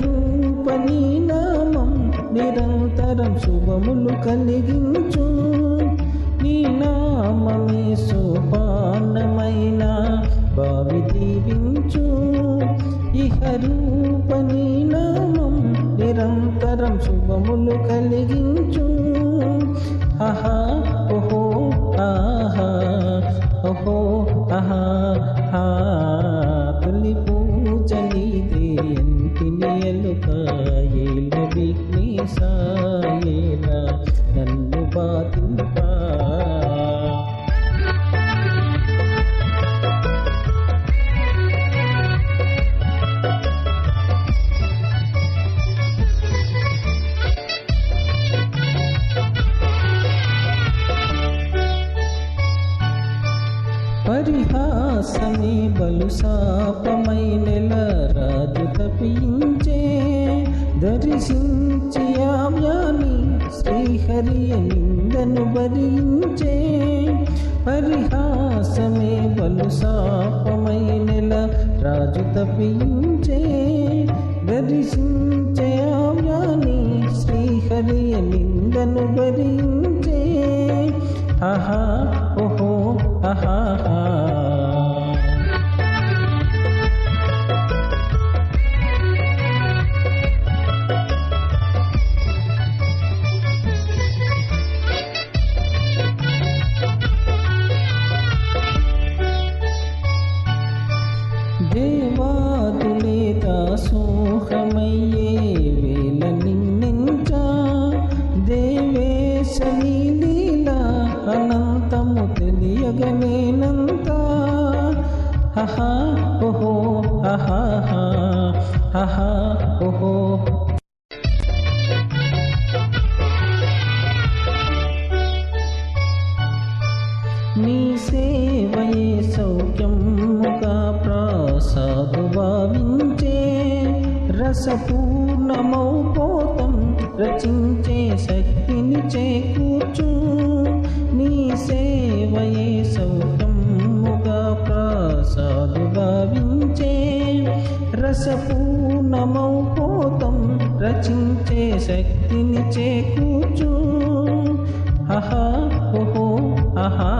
రూపనీ నామం నిరంతరం శుభములు కలిగించు. నీ నామమే సోపానమైన భావి దీవించు. ఇహ రూపనీ నామం నిరంతరం శుభములు కలిగించు. ఆహా ఓహో ఆహా ఓహో ఆహా హా తొలి పూజ నీదే ఎంటిని ఎలుక ఏల విఘ్నేశాయేల నన్ను బాధింపా. పరిహాసమే బలు శాపమై నెల రాజు తపించే. దర్శించి ఆవ్యాని శ్రీహరి నిందను భరించే. పరిహాసమే బలు శాపమై నెల రాజు తపించే. దర్శించే ఆవ్యాని శ్రీహరి నిందను భరించే. ఆహా ఓహో ఆహా దేవాదులే దాసోహమయ్యే వేళ నిన్నెంచా. దేవేశ నీ లీలా అనంతము తెలియగనేనంత. హహా ఓహో ఆహా హహా ఓహో. నీ సేవయే సౌఖ్యముగా ప్రసాదు భావించే. రసపూర్ణమౌ పోతం రచించే శక్తిని చేకూర్చు. నీ సేవయే సౌఖ్యముగా ప్రసాదు భావించే. రసపూర్ణమౌ పోతం రచించే శక్తిని చేకూర్చు. ఆహా ఓహో ఆహా